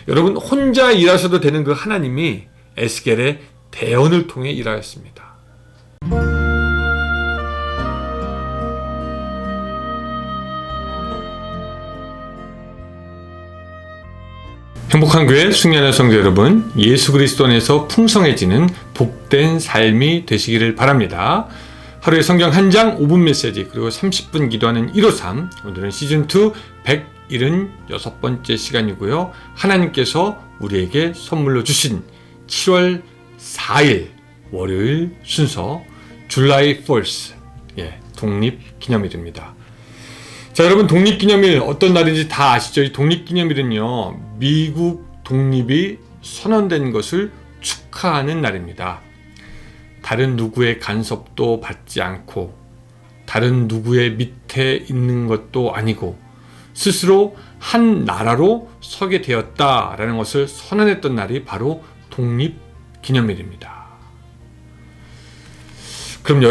여러분, 혼자 일하셔도 되는 그 하나님이 에스겔의 대언을 통해 일하였습니다. 행복한 교회 승리하는 성도 여러분, 예수 그리스도 안에서 풍성해지는 복된 삶이 되시기를 바랍니다. 하루에 성경 한 장 5분 메시지, 그리고 30분 기도하는 153, 오늘은 시즌2 176번째 시간이고요. 하나님께서 우리에게 선물로 주신 7월 4일 월요일 순서 July 4th, 독립기념일입니다. 자, 여러분, 독립기념일 어떤 날인지 다 아시죠? 이 독립기념일은요, 미국 독립이 선언된 것을 축하하는 날입니다. 다른 누구의 간섭도 받지 않고 다른 누구의 밑에 있는 것도 아니고 스스로 한 나라로 서게 되었다라는 것을 선언했던 날이 바로 독립기념일입니다. 그럼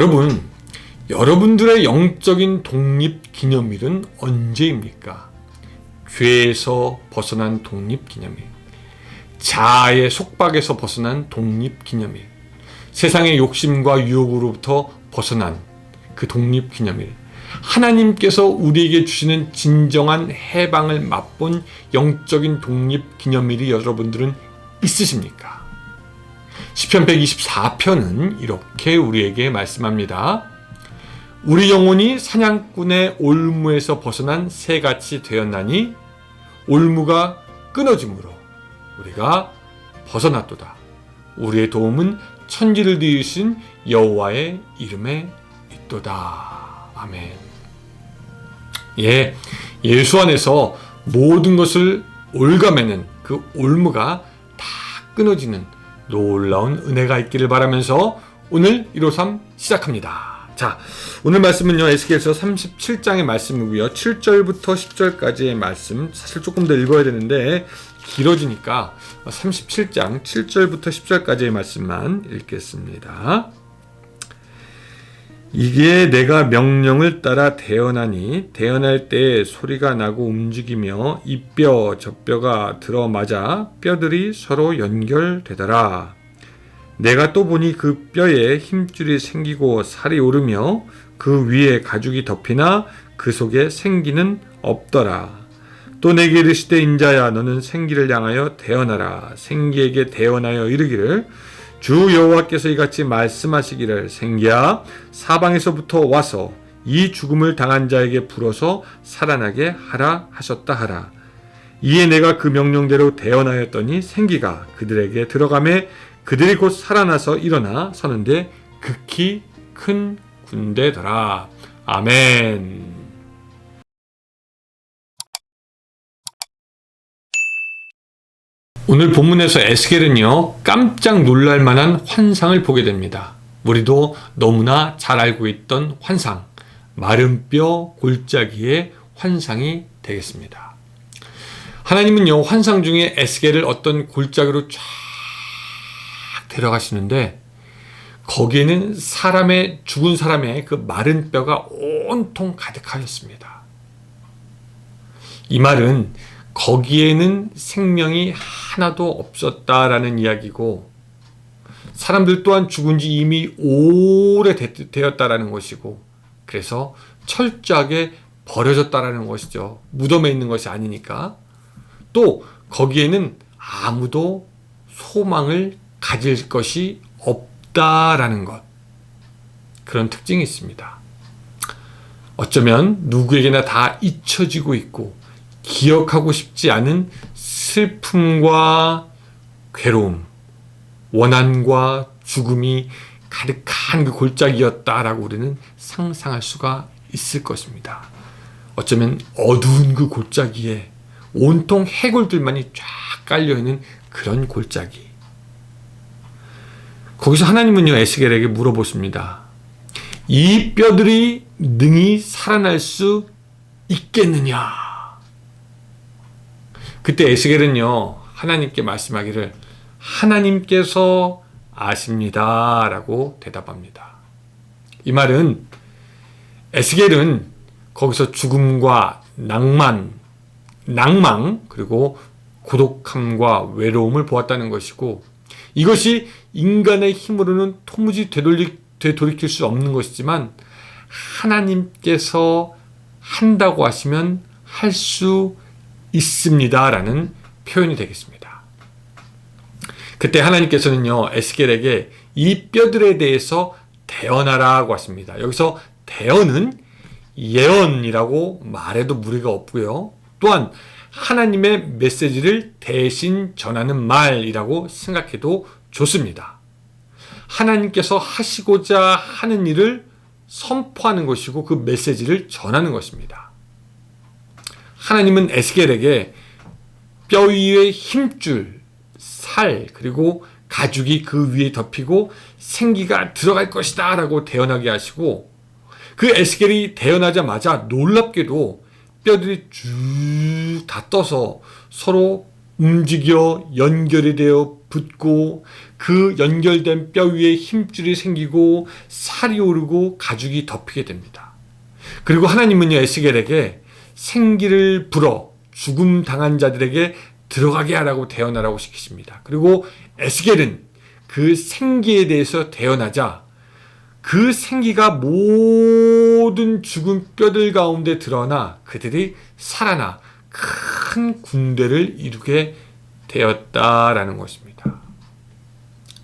여러분들의 영적인 독립기념일은 언제입니까? 죄에서 벗어난 독립기념일, 자아의 속박에서 벗어난 독립기념일, 세상의 욕심과 유혹으로부터 벗어난 그 독립기념일, 하나님께서 우리에게 주시는 진정한 해방을 맛본 영적인 독립기념일이 여러분들은 있으십니까? 시편 124편은 이렇게 우리에게 말씀합니다. 우리 영혼이 사냥꾼의 올무에서 벗어난 새같이 되었나니 올무가 끊어짐으로 우리가 벗어났도다. 우리의 도움은 천지를 지으신 여호와의 이름에 있도다. 아멘. 예수 안에서 모든 것을 올가매는 그 올무가 다 끊어지는 놀라운 은혜가 있기를 바라면서 오늘 153 시작합니다. 자, 오늘 말씀은요, 에스겔서 37장의 말씀이고요. 7절부터 10절까지의 말씀, 사실 조금 더 읽어야 되는데 길어지니까 37장 7절부터 10절까지의 말씀만 읽겠습니다. 이게 내가 명령을 따라 대언하니 대언할 때 소리가 나고 움직이며 이 뼈 저 뼈가 들어맞아 뼈들이 서로 연결되더라. 내가 또 보니 그 뼈에 힘줄이 생기고 살이 오르며 그 위에 가죽이 덮이나 그 속에 생기는 없더라. 또 내게 이르시되 인자야 너는 생기를 향하여 대언하라. 생기에게 대언하여 이르기를 주 여호와께서 이같이 말씀하시기를 생기야 사방에서부터 와서 이 죽음을 당한 자에게 불어서 살아나게 하라 하셨다 하라. 이에 내가 그 명령대로 대언하였더니 생기가 그들에게 들어가매 그들이 곧 살아나서 일어나 서는데 극히 큰 군대더라. 아멘. 오늘 본문에서 에스겔은요, 깜짝 놀랄 만한 환상을 보게 됩니다. 우리도 너무나 잘 알고 있던 환상, 마른 뼈 골짜기의 환상이 되겠습니다. 하나님은요, 환상 중에 에스겔을 어떤 골짜기로 쫙 데려가시는데 거기에는 죽은 사람의 그 마른 뼈가 온통 가득하였습니다. 이 말은 거기에는 생명이 하나도 없었다라는 이야기고 사람들 또한 죽은 지 이미 오래되었다라는 것이고 그래서 철저하게 버려졌다라는 것이죠. 무덤에 있는 것이 아니니까. 또 거기에는 아무도 소망을 가질 것이 없다라는 것. 그런 특징이 있습니다. 어쩌면 누구에게나 다 잊혀지고 있고 기억하고 싶지 않은 슬픔과 괴로움, 원한과 죽음이 가득한 그 골짜기였다라고 우리는 상상할 수가 있을 것입니다. 어쩌면 어두운 그 골짜기에 온통 해골들만이 쫙 깔려있는 그런 골짜기. 거기서 하나님은요, 에스겔에게 물어보십니다. 이 뼈들이 능히 살아날 수 있겠느냐? 그때 에스겔은요, 하나님께 말씀하기를 하나님께서 아십니다 라고 대답합니다. 이 말은 에스겔은 거기서 죽음과 낭망 그리고 고독함과 외로움을 보았다는 것이고, 이것이 인간의 힘으로는 도무지 되돌이킬 수 없는 것이지만 하나님께서 한다고 하시면 할 수 있습니다 라는 표현이 되겠습니다. 그때 하나님께서는요, 에스겔에게 이 뼈들에 대해서 대언하라고 하십니다. 여기서 대언은 예언이라고 말해도 무리가 없고요, 또한 하나님의 메시지를 대신 전하는 말이라고 생각해도 좋습니다. 하나님께서 하시고자 하는 일을 선포하는 것이고 그 메시지를 전하는 것입니다. 하나님은 에스겔에게 뼈 위에 힘줄, 살, 그리고 가죽이 그 위에 덮이고 생기가 들어갈 것이다 라고 대언하게 하시고, 그 에스겔이 대언하자마자 놀랍게도 뼈들이 쭉 다 떠서 서로 움직여 연결이 되어 붙고, 그 연결된 뼈 위에 힘줄이 생기고 살이 오르고 가죽이 덮이게 됩니다. 그리고 하나님은요, 에스겔에게 생기를 불어 죽음 당한 자들에게 들어가게 하라고 대언하라고 시키십니다. 그리고 에스겔은 그 생기에 대해서 대언하자 그 생기가 모든 죽은 뼈들 가운데 드러나 그들이 살아나 큰 군대를 이루게 되었다라는 것입니다.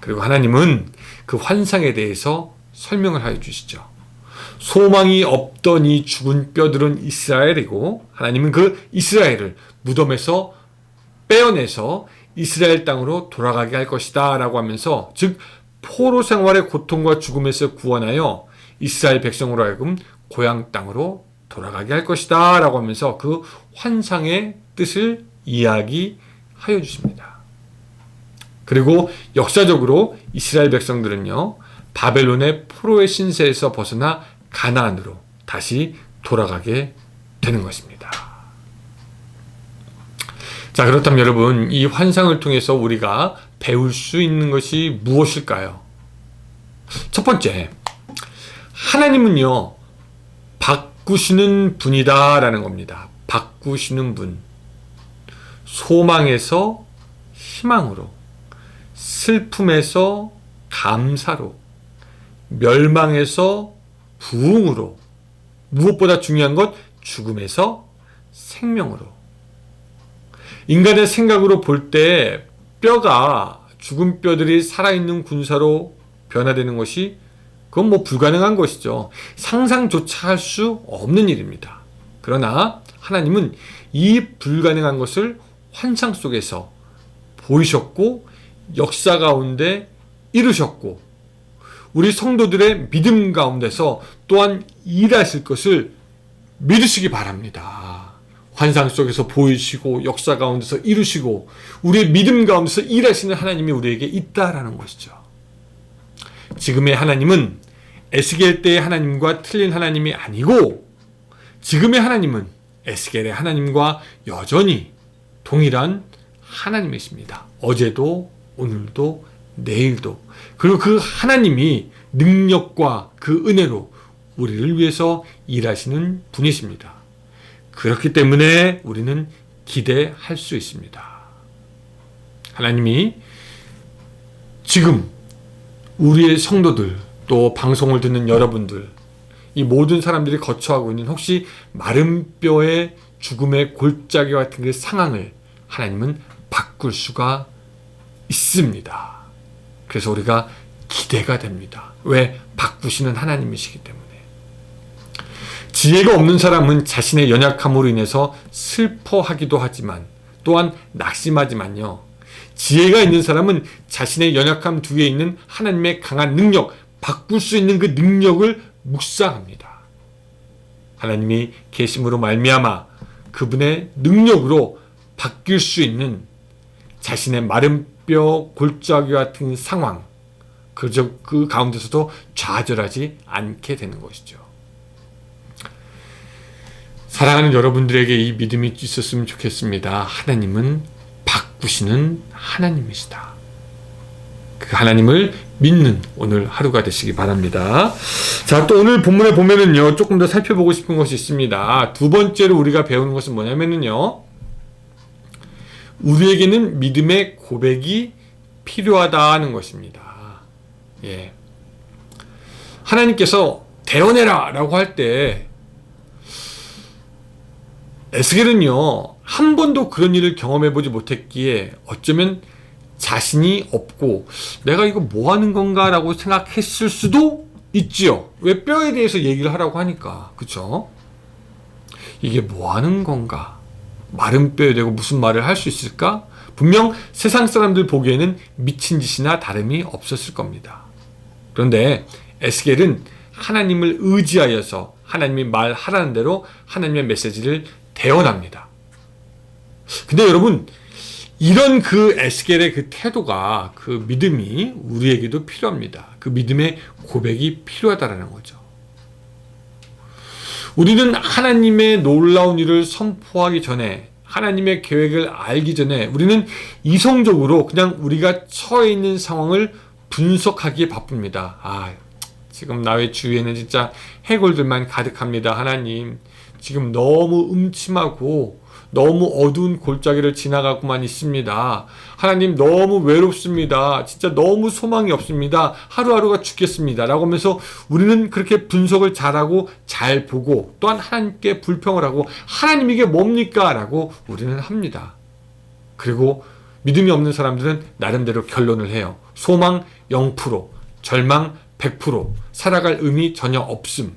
그리고 하나님은 그 환상에 대해서 설명을 하여 주시죠. 소망이 없던 이 죽은 뼈들은 이스라엘이고, 하나님은 그 이스라엘을 무덤에서 빼어내서 이스라엘 땅으로 돌아가게 할 것이다 라고 하면서, 즉 포로 생활의 고통과 죽음에서 구원하여 이스라엘 백성으로 하여금 고향 땅으로 돌아가게 할 것이다 라고 하면서 그 환상의 뜻을 이야기하여 주십니다. 그리고 역사적으로 이스라엘 백성들은요, 바벨론의 포로의 신세에서 벗어나 가나안으로 다시 돌아가게 되는 것입니다. 자, 그렇다면 여러분, 이 환상을 통해서 우리가 배울 수 있는 것이 무엇일까요? 첫 번째, 하나님은요, 바꾸시는 분이다 라는 겁니다. 바꾸시는 분. 소망에서 희망으로, 슬픔에서 감사로, 멸망에서 부흥으로, 무엇보다 중요한 것 죽음에서 생명으로. 인간의 생각으로 볼 때 뼈가, 죽은 뼈들이 살아있는 군사로 변화되는 것이, 그건 뭐 불가능한 것이죠. 상상조차 할 수 없는 일입니다. 그러나 하나님은 이 불가능한 것을 환상 속에서 보이셨고 역사 가운데 이루셨고, 우리 성도들의 믿음 가운데서 또한 일하실 것을 믿으시기 바랍니다. 환상 속에서 보이시고 역사 가운데서 이루시고 우리의 믿음 가운데서 일하시는 하나님이 우리에게 있다라는 것이죠. 지금의 하나님은 에스겔 때의 하나님과 틀린 하나님이 아니고, 지금의 하나님은 에스겔의 하나님과 여전히 동일한 하나님이십니다. 어제도 오늘도 내일도. 그리고 그 하나님이 능력과 그 은혜로 우리를 위해서 일하시는 분이십니다. 그렇기 때문에 우리는 기대할 수 있습니다. 하나님이 지금 우리의 성도들, 또 방송을 듣는 여러분들, 이 모든 사람들이 거쳐하고 있는 혹시 마른 뼈의 죽음의 골짜기 같은 그 상황을 하나님은 바꿀 수가 있습니다. 그래서 우리가 기대가 됩니다. 왜? 바꾸시는 하나님이시기 때문에. 지혜가 없는 사람은 자신의 연약함으로 인해서 슬퍼하기도 하지만, 또한 낙심하지만요, 지혜가 있는 사람은 자신의 연약함 뒤에 있는 하나님의 강한 능력, 바꿀 수 있는 그 능력을 묵상합니다. 하나님이 계심으로 말미암아 그분의 능력으로 바뀔 수 있는 자신의 마른 뼈 골짜기 같은 상황, 그 가운데서도 좌절하지 않게 되는 것이죠. 사랑하는 여러분들에게 이 믿음이 있었으면 좋겠습니다. 하나님은 바꾸시는 하나님이시다. 그 하나님을 믿는 오늘 하루가 되시기 바랍니다. 자, 또 오늘 본문에 보면은요, 조금 더 살펴보고 싶은 것이 있습니다. 두 번째로 우리가 배우는 것은 뭐냐면은요, 우리에게는 믿음의 고백이 필요하다는 것입니다. 예. 하나님께서 대언해라 라고 할 때 에스겔은요 한 번도 그런 일을 경험해보지 못했기에 어쩌면 자신이 없고 내가 이거 뭐 하는 건가 라고 생각했을 수도 있지요. 왜 뼈에 대해서 얘기를 하라고 하니까. 그쵸? 이게 뭐 하는 건가? 마른 뼈에 대고 무슨 말을 할 수 있을까? 분명 세상 사람들 보기에는 미친 짓이나 다름이 없었을 겁니다. 그런데 에스겔은 하나님을 의지하여서 하나님이 말하라는 대로 하나님의 메시지를 대언합니다. 근데 여러분, 이런 그 에스겔의 그 태도가, 그 믿음이 우리에게도 필요합니다. 그 믿음의 고백이 필요하다라는 거죠. 우리는 하나님의 놀라운 일을 선포하기 전에, 하나님의 계획을 알기 전에 우리는 이성적으로 그냥 우리가 처해 있는 상황을 분석하기에 바쁩니다. 지금 나의 주위에는 진짜 해골들만 가득합니다. 하나님, 지금 너무 음침하고 너무 어두운 골짜기를 지나가고만 있습니다. 하나님, 너무 외롭습니다. 진짜 너무 소망이 없습니다. 하루하루가 죽겠습니다. 라고 하면서 우리는 그렇게 분석을 잘하고 잘 보고 또한 하나님께 불평을 하고 하나님 이게 뭡니까? 라고 우리는 합니다. 그리고 믿음이 없는 사람들은 나름대로 결론을 해요. 소망 0%, 절망 100%, 살아갈 의미 전혀 없음.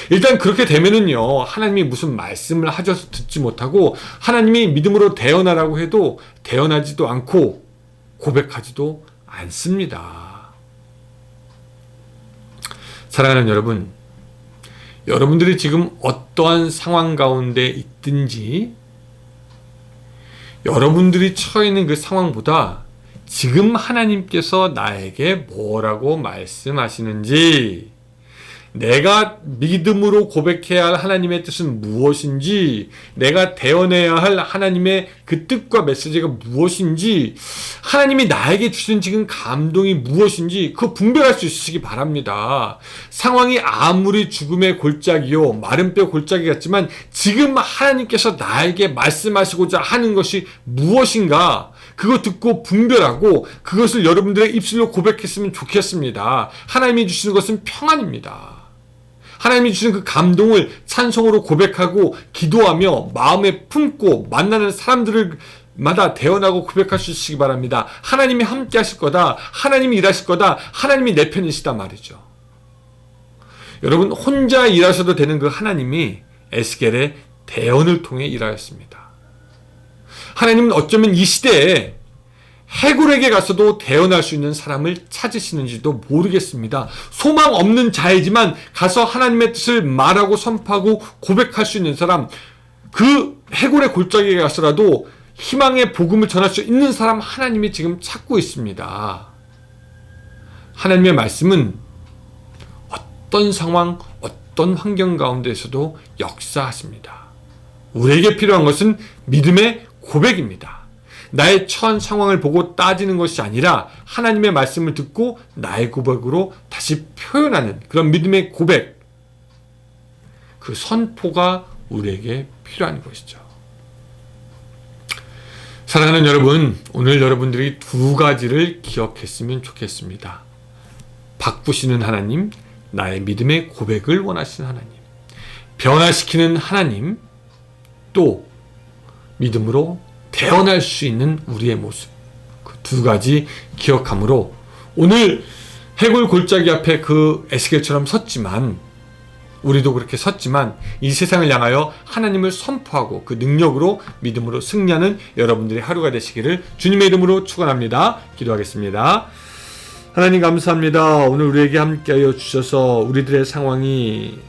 일단 그렇게 되면은요, 하나님이 무슨 말씀을 하셔서 듣지 못하고 하나님이 믿음으로 대언하라고 해도 대언하지도 않고 고백하지도 않습니다. 사랑하는 여러분, 여러분들이 지금 어떠한 상황 가운데 있든지 여러분들이 처해 있는 그 상황보다 지금 하나님께서 나에게 뭐라고 말씀하시는지, 내가 믿음으로 고백해야 할 하나님의 뜻은 무엇인지, 내가 대언해야 할 하나님의 그 뜻과 메시지가 무엇인지, 하나님이 나에게 주신 지금 감동이 무엇인지 그거 분별할 수 있으시기 바랍니다. 상황이 아무리 죽음의 골짜기요, 마른 뼈 골짜기 같지만 지금 하나님께서 나에게 말씀하시고자 하는 것이 무엇인가, 그거 듣고 분별하고 그것을 여러분들의 입술로 고백했으면 좋겠습니다. 하나님이 주시는 것은 평안입니다. 하나님이 주시는 그 감동을 찬송으로 고백하고 기도하며 마음에 품고 만나는 사람들마다 대언하고 고백할 수 있으시기 바랍니다. 하나님이 함께 하실 거다. 하나님이 일하실 거다. 하나님이 내 편이시다 말이죠. 여러분, 혼자 일하셔도 되는 그 하나님이 에스겔의 대언을 통해 일하였습니다. 하나님은 어쩌면 이 시대에 해골에게 가서도 대언할 수 있는 사람을 찾으시는지도 모르겠습니다. 소망 없는 자이지만 가서 하나님의 뜻을 말하고 선포하고 고백할 수 있는 사람, 그 해골의 골짜기에 가서라도 희망의 복음을 전할 수 있는 사람 하나님이 지금 찾고 있습니다. 하나님의 말씀은 어떤 상황, 어떤 환경 가운데에서도 역사하십니다. 우리에게 필요한 것은 믿음의 고백입니다. 나의 처한 상황을 보고 따지는 것이 아니라 하나님의 말씀을 듣고 나의 고백으로 다시 표현하는 그런 믿음의 고백, 그 선포가 우리에게 필요한 것이죠. 사랑하는 여러분, 오늘 여러분들이 두 가지를 기억했으면 좋겠습니다. 바꾸시는 하나님, 나의 믿음의 고백을 원하시는 하나님, 변화시키는 하나님, 또 믿음으로 대언할 수 있는 우리의 모습, 그 두 가지 기억함으로 오늘 해골 골짜기 앞에 그 에스겔처럼 섰지만, 우리도 그렇게 섰지만 이 세상을 향하여 하나님을 선포하고 그 능력으로 믿음으로 승리하는 여러분들의 하루가 되시기를 주님의 이름으로 축원합니다. 기도하겠습니다. 하나님 감사합니다. 오늘 우리에게 함께하여 주셔서 우리들의 상황이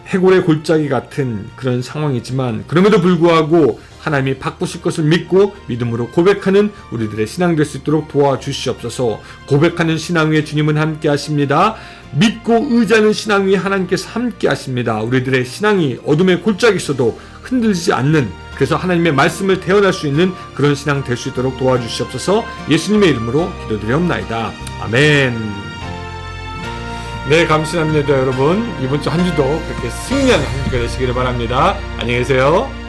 해골의 골짜기 같은 그런 상황이지만 그럼에도 불구하고 하나님이 바꾸실 것을 믿고 믿음으로 고백하는 우리들의 신앙 될 수 있도록 도와주시옵소서. 고백하는 신앙 위에 주님은 함께 하십니다. 믿고 의지하는 신앙 위에 하나님께서 함께 하십니다. 우리들의 신앙이 어둠의 골짜기 있어도 흔들리지 않는, 그래서 하나님의 말씀을 대언할 수 있는 그런 신앙 될 수 있도록 도와주시옵소서. 예수님의 이름으로 기도드리옵나이다. 아멘. 네, 감사합니다 여러분. 이번 주 한 주도 그렇게 승리하는 한 주가 되시기를 바랍니다. 안녕히 계세요.